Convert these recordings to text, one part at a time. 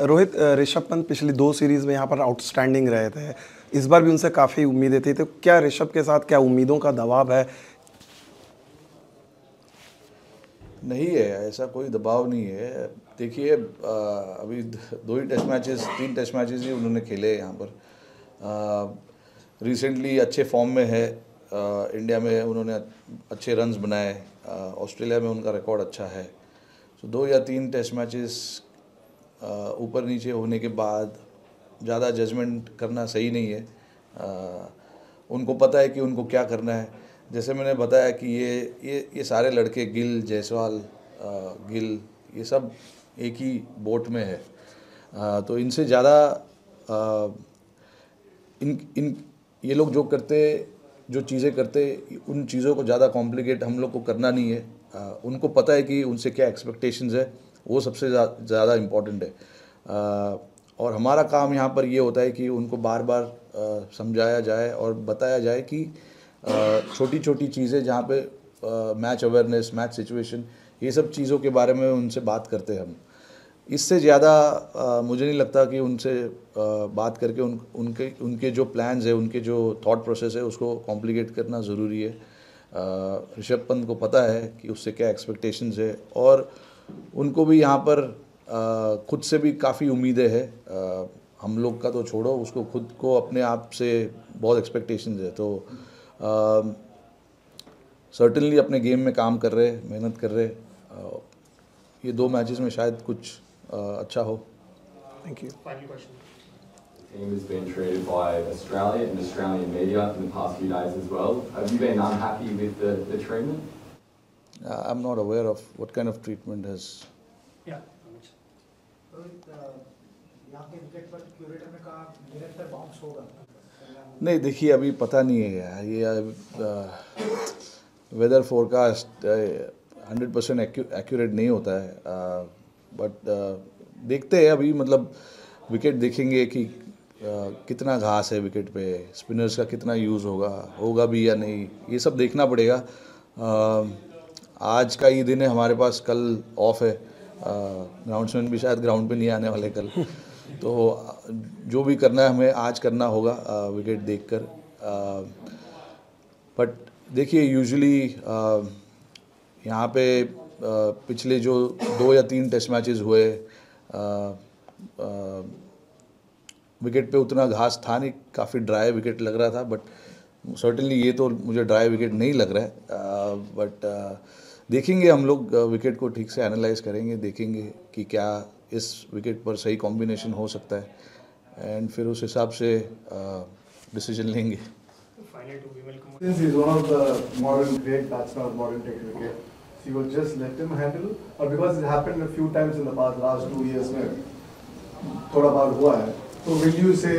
रोहित, ऋषभ पंत पिछली 2 सीरीज़ में यहाँ पर आउटस्टैंडिंग रहे थे। इस बार भी उनसे काफ़ी उम्मीदें थी, तो क्या ऋषभ के साथ क्या उम्मीदों का दबाव है? नहीं है, ऐसा कोई दबाव नहीं है। देखिए, अभी 2 ही टेस्ट मैचेस 3 टेस्ट मैचेस ही उन्होंने खेले यहाँ पर। रिसेंटली अच्छे फॉर्म में है। इंडिया में उन्होंने अच्छे रन्स बनाए। ऑस्ट्रेलिया में उनका रिकॉर्ड अच्छा है। तो 2 या 3 टेस्ट मैचेस ऊपर नीचे होने के बाद ज़्यादा जजमेंट करना सही नहीं है। उनको पता है कि उनको क्या करना है। जैसे मैंने बताया कि ये सारे लड़के, गिल, जायसवाल, गिल, ये सब एक ही बोट में है। तो इनसे ज़्यादा इन ये लोग जो चीज़ें करते, उन चीज़ों को ज़्यादा कॉम्प्लिकेट हम लोग को करना नहीं है। उनको पता है कि उनसे क्या एक्सपेक्टेशंस है, वो सबसे ज़्यादा इम्पॉर्टेंट है। और हमारा काम यहाँ पर ये होता है कि उनको बार बार समझाया जाए और बताया जाए कि छोटी छोटी चीज़ें जहाँ पे मैच अवेयरनेस, मैच सिचुएशन, ये सब चीज़ों के बारे में उनसे बात करते हैं हम। इससे ज़्यादा मुझे नहीं लगता कि उनसे बात करके उनके जो प्लान्स है, उनके जो थॉट प्रोसेस है, उसको कॉम्प्लिकेट करना ज़रूरी है। ऋषभ पंत को पता है कि उससे क्या एक्सपेक्टेशंस है, और उनको भी यहाँ पर खुद से भी काफ़ी उम्मीदें हैं। हम लोग का तो छोड़ो, उसको खुद को अपने आप से बहुत एक्सपेक्टेशंस है। तो सर्टेनली अपने गेम में काम कर रहे, मेहनत कर रहे। ये 2 मैचेस में शायद कुछ अच्छा हो। Thank you. Final question. The team has been treated by Australia and Australian media in the past few days as well. Have you been unhappy with the treatment? I'm not aware of what kind of treatment has. Yeah. यहाँ के wicket पर curator ने कहा निरंतर bounce होगा। नहीं, देखिए, अभी पता नहीं है यार, ये वेदर फोरकास्ट 100% एक्यूरेट नहीं होता है। बट देखते हैं अभी, मतलब विकेट देखेंगे कि कितना घास है विकेट पे, स्पिनर्स का कितना यूज़ होगा भी या नहीं, ये सब देखना पड़ेगा। आज का ही दिन है हमारे पास, कल ऑफ है। ग्राउंड्समैन भी शायद ग्राउंड पे नहीं आने वाले कल। तो जो भी करना है हमें आज करना होगा विकेट देखकर। बट देखिए, यूजुअली यहाँ पे पिछले जो 2 या 3 टेस्ट मैचेस हुए, विकेट पे उतना घास था नहीं, काफ़ी ड्राई विकेट लग रहा था। बट सर्टेनली ये तो मुझे ड्राई विकेट नहीं लग रहा है। बट देखेंगे, हम लोग विकेट को ठीक से एनालाइज करेंगे, देखेंगे कि क्या इस विकेट पर सही कॉम्बिनेशन हो सकता है, एंड फिर उस हिसाब से डिसीजन लेंगे। Final to Vimal Kumar. Since he's one of the modern great batsmen of modern day cricket, so you would just let him handle, or because it happened a few times in the past, last 2 years में थोड़ा बार हुआ है, तो will you say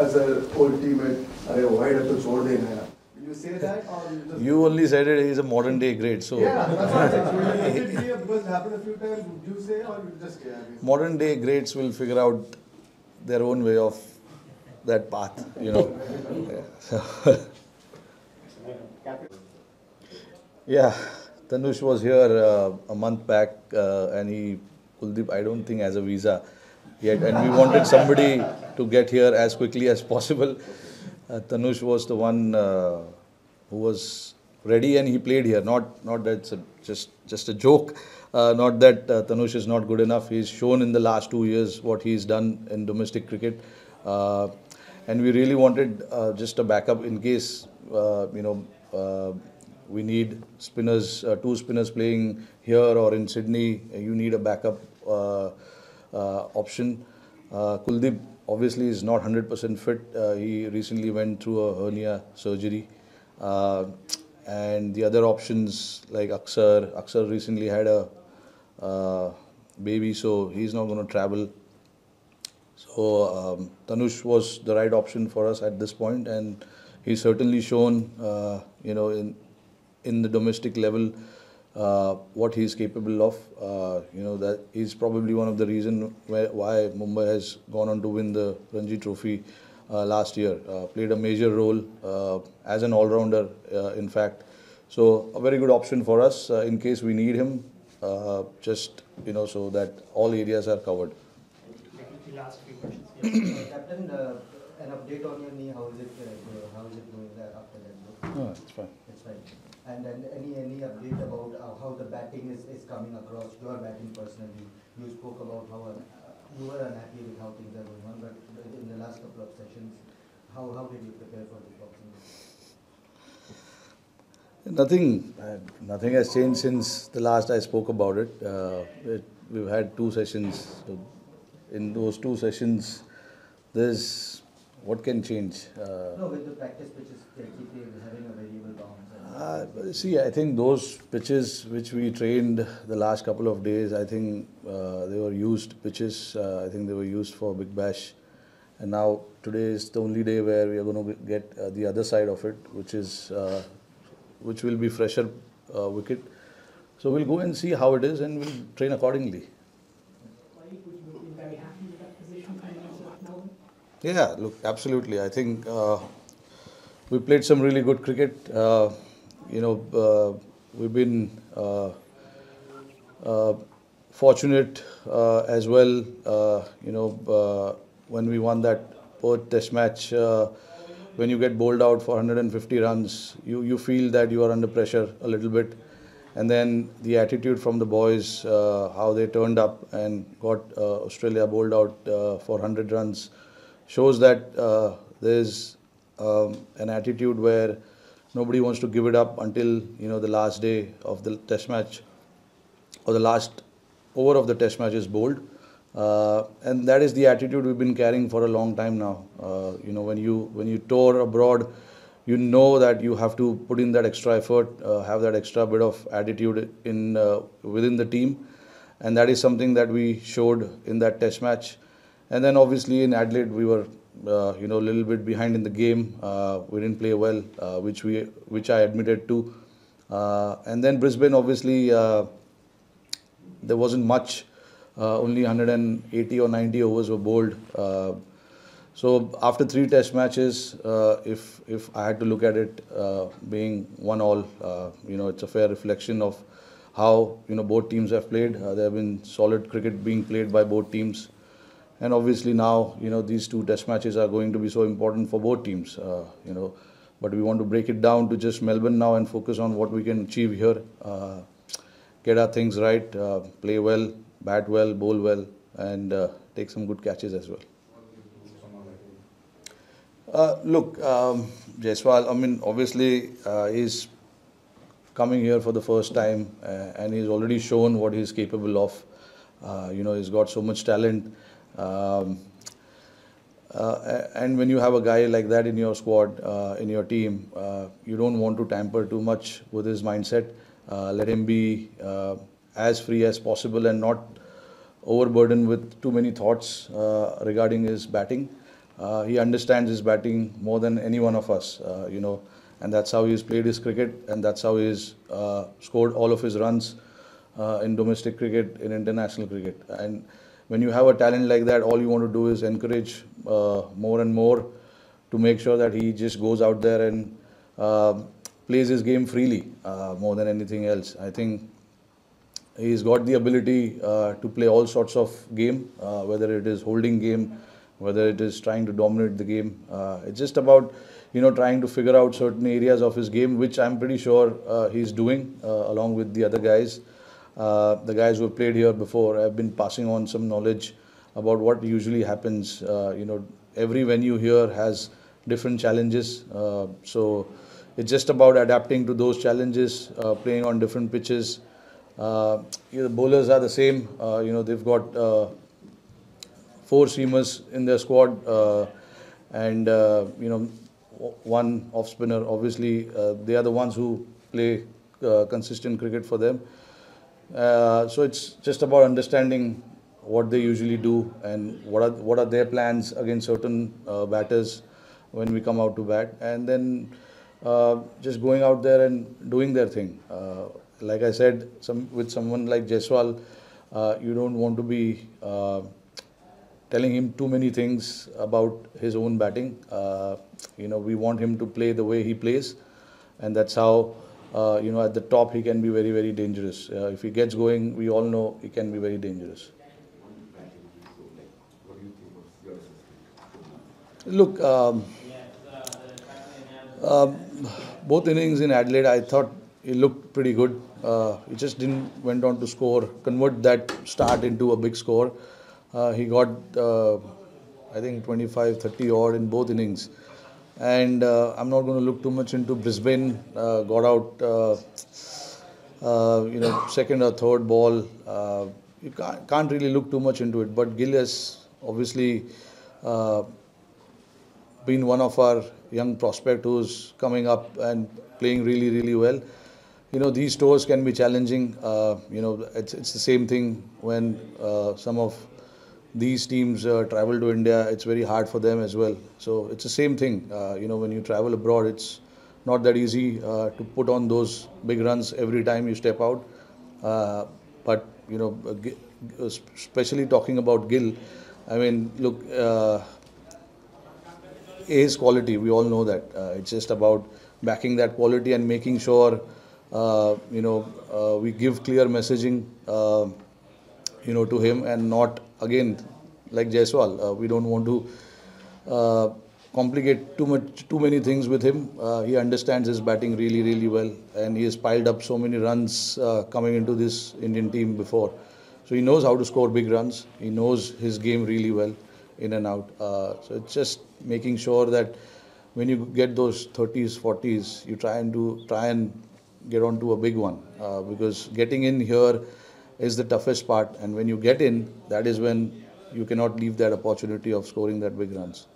as a old teammate, अरे wide है तो छोड़ देना है? Will you say that, or you just? You only said it, he is a modern day great, so Yeah, that's what I'm saying. So will you let it be because it happened a few times? Would you say, or you just say? modern day greats will figure out their own way of that path, you know. Yeah, Tanush was here a month back, and Kuldeep, I don't think has a visa yet, and we wanted somebody to get here as quickly as possible. Tanush was the one who was ready, and he played here. Not that it's just a joke. Not that Tanush is not good enough. He's shown in the last 2 years what he's done in domestic cricket, and we really wanted just a backup in case we need spinners, 2 spinners playing here or in Sydney. You need a backup option. Kuldeep obviously is not 100% fit. He recently went through a hernia surgery. And the other options like Aksar recently had a baby, so he's not going to travel. So Tanush was the right option for us at this point, and he's certainly shown, in the domestic level, what he's capable of. That he's probably one of the reasons why Mumbai has gone on to win the Ranji Trophy last year. Played a major role as an all-rounder, in fact. So a very good option for us in case we need him. just so that all areas are covered. The last few questions. Yeah. Captain, an update on your knee. How is it going after that? No, it's fine. It's fine. And then any update about how the batting is coming across? Your batting personally. You spoke about how you were unhappy with how things are going on, but in the last couple of sessions, how did you prepare for this boxing? Nothing has changed since the last I spoke about it. We've had 2 sessions. So in those 2 sessions, there's what can change. No, with the practice pitches keeping having a variable bounce. See, I think those pitches which we trained the last couple of days, I think they were used pitches. I think they were used for Big Bash. And now today is the only day where we are going to get the other side of it, which will be fresher wicket. So we'll go and see how it is and we'll train accordingly. Would you be very happy with that position coming into Melbourne? Yeah, look, absolutely. I think we played some really good cricket. We've been fortunate as well. When we won that Perth Test match, when you get bowled out for 150 runs, you feel that you are under pressure a little bit. And then the attitude from the boys, how they turned up and got Australia bowled out for 100 runs, shows that there's an attitude where nobody wants to give it up until the last day of the Test match or the last over of the Test match is bowled. And that is the attitude we've been carrying for a long time now. When you tour abroad, you know that you have to put in that extra effort, have that extra bit of attitude within the team, and that is something that we showed in that Test match. And then obviously in Adelaide we were a little bit behind in the game. We didn't play well, which I admitted to. And then Brisbane, obviously there wasn't much. Only 180 or 90 overs were bowled. So after 3 Test matches, if I had to look at it being 1-1, it's a fair reflection of how both teams have played. There have been solid cricket being played by both teams, and obviously now these 2 Test matches are going to be so important for both teams. But we want to break it down to just Melbourne now and focus on what we can achieve here. Get our things right, play well, bat well, bowl well, and take some good catches as well. Look, Jaiswal, obviously he's coming here for the first time and he's already shown what he's capable of. He's got so much talent. And when you have a guy like that in your squad, in your team, you don't want to tamper too much with his mindset. Let him be as free as possible and not overburdened with too many thoughts regarding his batting. He understands his batting more than any one of us, and that's how he's played his cricket, and that's how he's scored all of his runs in domestic cricket, in international cricket. And when you have a talent like that, all you want to do is encourage more and more to make sure that he just goes out there and plays his game freely more than anything else. I think he's got the ability to play all sorts of game, whether it is holding game, whether it is trying to dominate the game. It's just about trying to figure out certain areas of his game, which I'm pretty sure he's doing along with the other guys. The guys who have played here before have been passing on some knowledge about what usually happens. Every venue here has different challenges, so it's just about adapting to those challenges, playing on different pitches. The bowlers are the same. They've got 4 seamers in their squad, and one off spinner. Obviously, they are the ones who play consistent cricket for them. So it's just about understanding what they usually do and what are their plans against certain batters when we come out to bat, and then just going out there and doing their thing. Like I said, with someone like Jaiswal, you don't want to be telling him too many things about his own batting. We want him to play the way he plays, and that's how at the top he can be very, very dangerous. If he gets going, we all know he can be very dangerous. Look, both innings in Adelaide, I thought he looked pretty good. He just went on to convert that start into a big score. He got, I think, 25, 30 odd in both innings. And I'm not going to look too much into Brisbane. Got out, second or third ball. You can't really look too much into it. But Gill has obviously been one of our young prospect who's coming up and playing really, really well. These tours can be challenging. It's the same thing when some of these teams travel to India. It's very hard for them as well. So it's the same thing. When you travel abroad, it's not that easy to put on those big runs every time you step out. But especially talking about Gill, I mean, look, his quality, we all know that. It's just about backing that quality and making sure we give clear messaging to him, and not, again, like Jaiswal, we don't want to complicate too many things with him. He understands his batting really, really well, and he has piled up so many runs coming into this Indian team before. So he knows how to score big runs. He knows his game really well, in and out. So it's just making sure that when you get those 30s, 40s, you try and get onto a big one, because getting in here is the toughest part, and when you get in, that is when you cannot leave that opportunity of scoring that big runs.